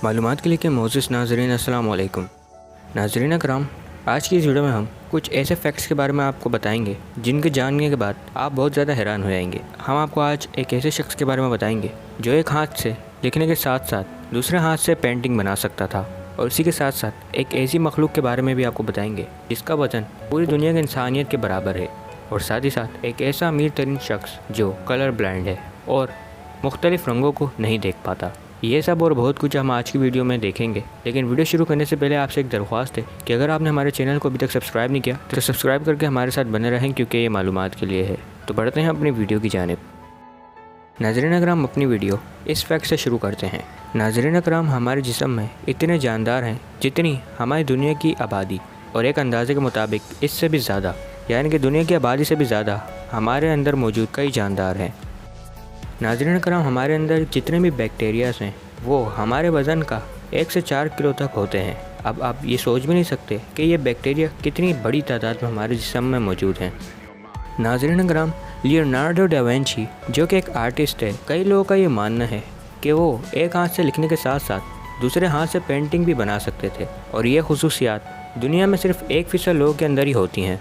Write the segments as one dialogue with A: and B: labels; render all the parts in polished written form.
A: मालूमात के लिए कि मोअज़्ज़ज़ नाज़रीन अस्सलाम वालेकुम। नाज़रीन कराम, आज की इस वीडियो में हम कुछ ऐसे फैक्ट्स के बारे में आपको बताएंगे जिनके जानने के बाद आप बहुत ज़्यादा हैरान हो जाएंगे। हम आपको आज एक ऐसे शख्स के बारे में बताएंगे जो एक हाथ से लिखने के साथ साथ दूसरे हाथ से पेंटिंग बना सकता था, और इसी के साथ साथ एक ऐसी मखलूक के बारे में भी आपको बताएंगे जिसका वज़न पूरी दुनिया की इंसानियत के बराबर है, और साथ ही साथ एक ऐसा अमीर तरीन शख्स जो कलर ब्लाइंड है और मुख्तलिफ़ रंगों को नहीं देख पाता। ये सब और बहुत कुछ हम आज की वीडियो में देखेंगे, लेकिन वीडियो शुरू करने से पहले आपसे एक दरख्वास्त है कि अगर आपने हमारे चैनल को अभी तक सब्सक्राइब नहीं किया तो सब्सक्राइब करके हमारे साथ बने रहें, क्योंकि ये मालूमात के लिए है। तो बढ़ते हैं अपनी वीडियो की जानिब। नाज़रीन अकराम, अपनी वीडियो इस फैक्ट से शुरू करते हैं। नाज़रीन अकराम, हमारे जिस्म में इतने जानदार हैं जितनी हमारी दुनिया की आबादी, और एक अंदाजे के मुताबिक इससे भी ज़्यादा, यानी कि दुनिया की आबादी से भी ज़्यादा हमारे अंदर मौजूद कई जानदार हैं। नाज़रीन कराम, हमारे अंदर जितने भी बैक्टीरियाज़ हैं वो हमारे वज़न का 1 से 4 किलो तक होते हैं। अब आप ये सोच भी नहीं सकते कि ये बैक्टीरिया कितनी बड़ी तादाद में हमारे जिस्म में मौजूद हैं। नाज़रीन कराम, लियोनार्डो डा विंची जो कि एक आर्टिस्ट है, कई लोगों का ये मानना है कि वो एक हाथ से लिखने के साथ साथ दूसरे हाथ से पेंटिंग भी बना सकते थे, और ये खुसूसियात दुनिया में सिर्फ 1% लोगों के अंदर ही होती हैं।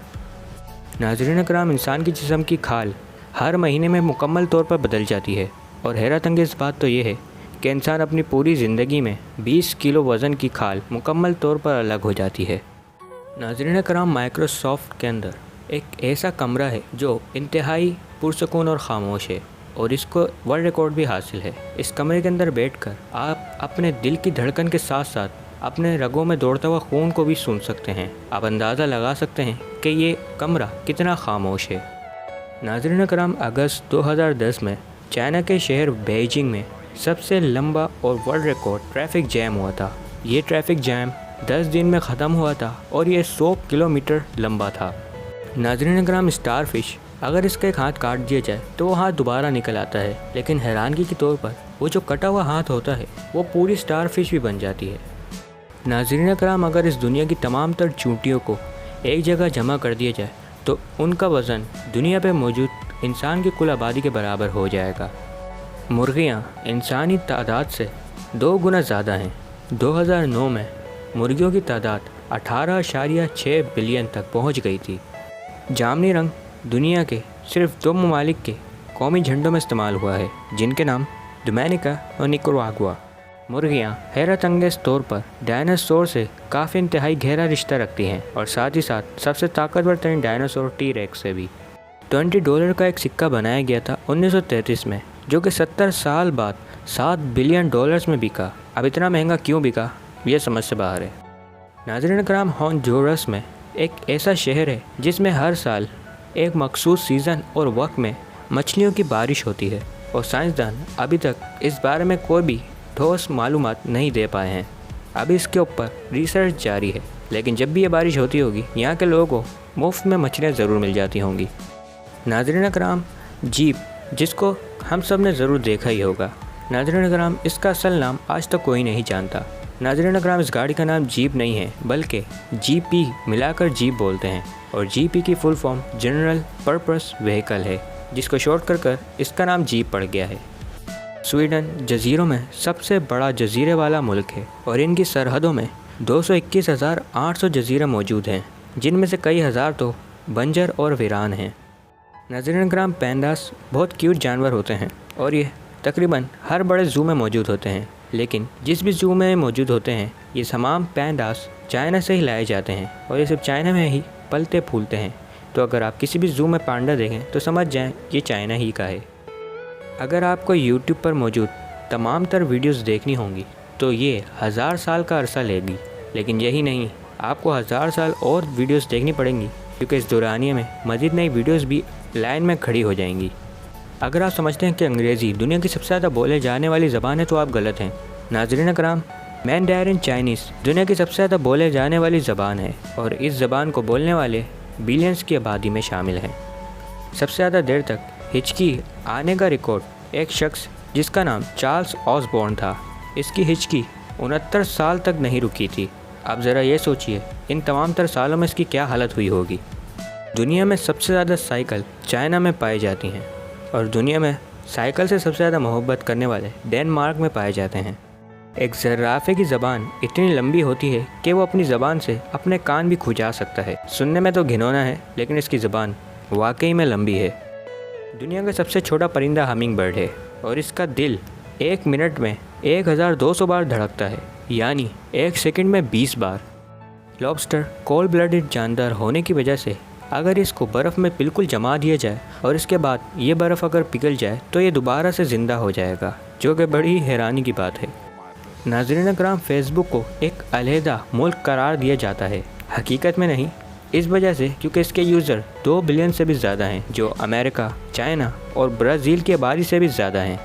A: नाज़रीन कराम, इंसान की जिस्म की खाल हर महीने में मुकम्मल तौर पर बदल जाती है, और हैरत अंगेज़ बात तो ये है कि इंसान अपनी पूरी ज़िंदगी में 20 किलो वज़न की खाल मुकम्मल तौर पर अलग हो जाती है। नाज़रीन कराम, माइक्रोसॉफ्ट के अंदर एक ऐसा कमरा है जो इंतहाई पुरसकून और ख़ामोश है, और इसको वर्ल्ड रिकॉर्ड भी हासिल है। इस कमरे के अंदर बैठकर आप अपने दिल की धड़कन के साथ साथ अपने रगों में दौड़ता हुआ खून को भी सुन सकते हैं। आप अंदाज़ा लगा सकते हैं कि ये कमरा कितना ख़ामोश है। नाज़रीन कराम, अगस्त 2010 में चाइना के शहर बीजिंग में सबसे लंबा और वर्ल्ड रिकॉर्ड ट्रैफिक जैम हुआ था। ये ट्रैफिक जैम 10 दिन में ख़त्म हुआ था, और ये 100 किलोमीटर लंबा था। नाज़रीन कराम, स्टार फिश अगर इसका एक हाथ काट दिया जाए तो वो हाथ दोबारा निकल आता है, लेकिन हैरानगी के तौर पर वो जो कटा हुआ हाथ होता है वो पूरी स्टार फिश भी बन जाती है। नाज़रीन कराम, अगर इस दुनिया की तमाम तर चूंटियों को एक जगह जमा कर दिया जाए तो उनका वज़न दुनिया पे मौजूद इंसान की कुल आबादी के बराबर हो जाएगा। मुर्गियाँ इंसानी तादाद से 2 गुना ज़्यादा हैं। 2009 में मुर्गियों की तादाद 18.6 बिलियन तक पहुँच गई थी। जामनी रंग दुनिया के सिर्फ 2 ममालिक के कौमी झंडों में इस्तेमाल हुआ है, जिनके नाम डोमिनिका और निकरागुआ। मुर्गियाँ हैरत अंगेज़ तौर पर डायनासोर से काफ़ी इंतहाई गहरा रिश्ता रखती हैं, और साथ ही साथ सबसे ताकतवर तरीन डायनासोर टी-रेक्स से भी। $20 का एक सिक्का बनाया गया था 1933 में, जो कि 70 साल बाद $7 बिलियन में बिका। अब इतना महंगा क्यों बिका, ये समझ से बाहर है। नाज़रीन कराम, होंडुरास में एक ऐसा शहर है जिसमें हर साल एक मखसूस सीज़न और वक्त में मछलियों की बारिश होती है, और साइंसदान अभी तक इस बारे में कोई भी ठोस मालूमात नहीं दे पाए हैं। अभी इसके ऊपर रिसर्च जारी है, लेकिन जब भी ये बारिश होती होगी यहाँ के लोगों को मुफ्त में मछलियाँ ज़रूर मिल जाती होंगी। नाज़रीन कराम, जीप जिसको हम सब ने ज़रूर देखा ही होगा। नाज़रीन कराम, इसका असल नाम आज तक कोई नहीं जानता। नाज़रीन कराम, इस गाड़ी का नाम जीप नहीं है, बल्कि जीपी मिलाकर जीप बोलते हैं, और जीपी की full form general purpose vehicle है, जिसको शॉर्ट कर इसका नाम जीप पड़ गया है। स्वीडन जजीरों में सबसे बड़ा जजीरे वाला मुल्क है, और इनकी सरहदों में 221,800 जजीरे मौजूद हैं, जिनमें से कई हज़ार तो बंजर और वीरान हैं। नाज़रीन कराम, पैंडास बहुत क्यूट जानवर होते हैं, और ये तकरीबन हर बड़े ज़ू में मौजूद होते हैं, लेकिन जिस भी ज़ू में मौजूद होते हैं ये तमाम पैंडास चाइना से ही लाए जाते हैं, और ये सिर्फ चाइना में ही पलते फूलते हैं। तो अगर आप किसी भी ज़ू में पांडा देखें तो समझ जाएं ये चाइना ही का है। अगर आपको YouTube पर मौजूद तमाम तर वीडियोस देखनी होंगी तो ये 1000 साल का अरसा लेगी, लेकिन यही नहीं, आपको 1000 साल और वीडियोस देखनी पड़ेंगी, क्योंकि इस दौरानिए में मज़ीद नई वीडियोस भी लाइन में खड़ी हो जाएंगी। अगर आप समझते हैं कि अंग्रेज़ी दुनिया की सबसे ज़्यादा बोले जाने वाली ज़बान है तो आप गलत हैं। नाज़रीन कराम, मैंडारिन चाइनीज़ दुनिया की सबसे ज़्यादा बोले जाने वाली ज़बान है, और इस ज़बान को बोलने वाले बिलियंस की आबादी में शामिल हैं। सबसे ज़्यादा देर तक हिचकी आने का रिकॉर्ड एक शख्स जिसका नाम चार्ल्स ऑसबॉर्न था। इसकी हिचकी 69 साल तक नहीं रुकी थी। आप ज़रा ये सोचिए इन तमाम तर सालों में इसकी क्या हालत हुई होगी। दुनिया में सबसे ज़्यादा साइकिल चाइना में पाई जाती हैं, और दुनिया में साइकिल से सबसे ज़्यादा मोहब्बत करने वाले डेनमार्क में पाए जाते हैं। ایک زرافے کی زبان اتنی لمبی ہوتی ہے کہ وہ اپنی زبان سے اپنے کان بھی کھجا سکتا ہے۔ سننے میں تو گھنونا ہے، لیکن اس کی زبان واقعی میں لمبی ہے۔ دنیا کا سب سے چھوٹا پرندہ ہمنگ برڈ ہے اور اس کا دل 1 منٹ میں 1200 بار دھڑکتا ہے، یعنی 1 سیکنڈ میں 20 بار۔ لابسٹر کولڈ بلڈڈ جاندار ہونے کی وجہ سے اگر اس کو برف میں بالکل جما دیا جائے اور اس کے بعد یہ برف اگر پگھل جائے تو یہ دوبارہ سے زندہ ہو جائے گا، جو کہ بڑی حیرانی کی بات ہے۔ ناظرین اکرام، فیس بک کو ایک علیحدہ ملک قرار دیا جاتا ہے، حقیقت میں نہیں، اس وجہ سے کیونکہ اس کے یوزر 2 بلین سے بھی زیادہ ہیں، جو امریکہ، چائنا اور برازیل کی آبادی سے بھی زیادہ ہیں۔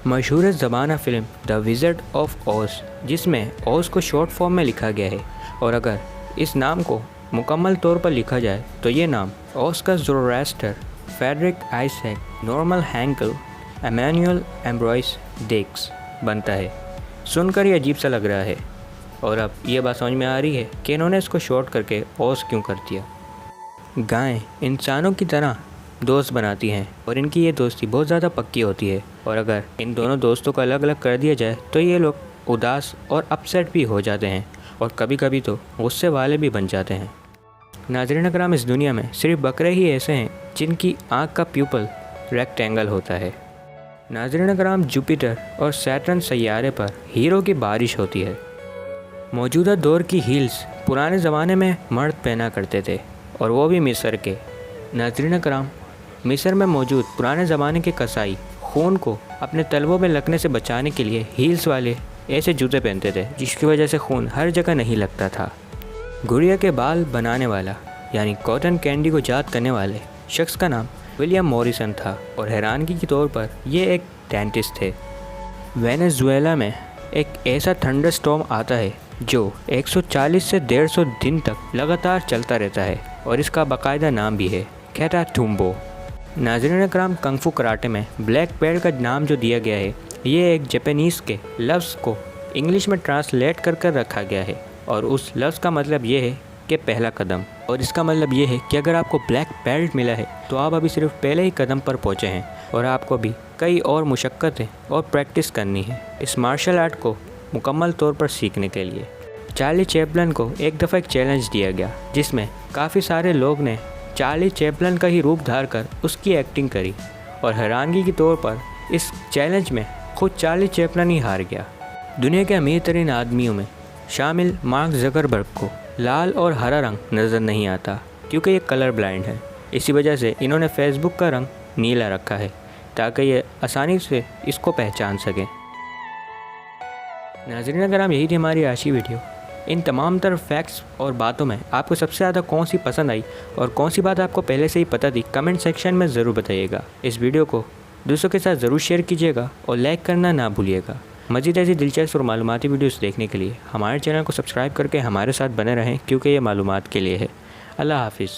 A: مشہور زمانہ film the wizard of Os, جس میں اوز کو شارٹ فارم میں لکھا گیا ہے، اور اگر اس نام کو مکمل طور پر لکھا جائے تو یہ نام Oscar Zoroaster, Frederick Isaac, Norman Henkel, Emmanuel Ambroise Diggs بنتا ہے۔ سن کر یہ عجیب سا لگ رہا ہے، اور اب یہ بات سمجھ میں آ رہی ہے کہ انہوں نے اس کو شارٹ کر کے اوز کیوں کر دیا۔ گائیں انسانوں کی طرح دوست بناتی ہیں اور ان کی یہ دوستی بہت زیادہ پکی ہوتی ہے، اور اگر ان دونوں دوستوں کو الگ الگ کر دیا جائے تو یہ لوگ اداس اور اپسیٹ بھی ہو جاتے ہیں، اور کبھی کبھی تو غصے والے بھی بن جاتے ہیں۔ ناظرین اکرام، اس دنیا میں صرف بکرے ہی ایسے ہیں جن کی آنکھ کا پیپل ریکٹینگل ہوتا ہے۔ ناظرین اکرام، جوپیٹر اور سیٹرن سیارے پر ہیرو کی بارش ہوتی ہے۔ موجودہ دور کی ہیلز پرانے زمانے میں مرد پہنا کرتے تھے، اور وہ بھی مصر کے۔ ناظرین اکرام، مصر میں موجود پرانے زمانے کے قصائی خون کو اپنے تلووں میں لگنے سے بچانے کے لیے ہیلز والے ایسے جوتے پہنتے تھے جس کی وجہ سے خون ہر جگہ نہیں لگتا تھا۔ گڑیا کے بال بنانے والا یعنی کاٹن کینڈی کو یاد کرنے والے شخص کا نام ولیم موریسن تھا، اور حیرانگی کے طور پر یہ ایک ڈینٹسٹ تھے۔ وینیزویلا میں ایک ایسا تھنڈر سٹارم آتا ہے جو 140 سے 150 دن تک لگاتار چلتا رہتا ہے، اور اس کا باقاعدہ نام بھی ہے کیٹا ٹومبو۔ ناظرین اکرام، کنگ فو کراٹے میں بلیک بیلٹ کا نام جو دیا گیا ہے، یہ ایک جاپانیز کے لفظ کو انگلش میں ٹرانسلیٹ کر رکھا گیا ہے، اور اس لفظ کا مطلب یہ ہے کہ پہلا قدم، اور اس کا مطلب یہ ہے کہ اگر آپ کو بلیک بیلٹ ملا ہے تو آپ ابھی صرف پہلے ہی قدم پر پہنچے ہیں، اور آپ کو بھی کئی اور مشقتیں اور پریکٹس کرنی ہے اس مارشل آرٹ کو مکمل طور پر سیکھنے کے لیے۔ چارلی چیپلن کو ایک دفعہ ایک چیلنج دیا گیا جس میں کافی سارے لوگ نے چارلی چیپلن کا ہی روپ دھار کر اس کی ایکٹنگ کری، اور حیرانگی کے طور پر اس چیلنج میں خود چارلی چیپلن ہی ہار گیا۔ دنیا کے امیر ترین آدمیوں میں شامل مارک زکربرگ کو لال اور ہرا رنگ نظر نہیں آتا کیونکہ یہ کلر بلائنڈ ہے، اسی وجہ سے انہوں نے فیس بک کا رنگ نیلا رکھا ہے تاکہ یہ آسانی سے اس کو پہچان سکیں۔ ناظرین اکرام، یہی تھی ہماری آج کی ویڈیو۔ ان تمام تر فیکٹس اور باتوں میں آپ کو سب سے زیادہ کون سی پسند آئی اور کون سی بات آپ کو پہلے سے ہی پتہ تھی، کمنٹ سیکشن میں ضرور بتائیے گا۔ اس ویڈیو کو دوستوں کے ساتھ ضرور شیئر کیجیے گا اور لائک کرنا نہ بھولیے گا۔ مزید ایسی دلچسپ اور معلوماتی ویڈیوز دیکھنے کے لیے ہمارے چینل کو سبسکرائب کر کے ہمارے ساتھ بنے رہیں، کیونکہ یہ معلومات کے لیے ہے۔ اللہ حافظ۔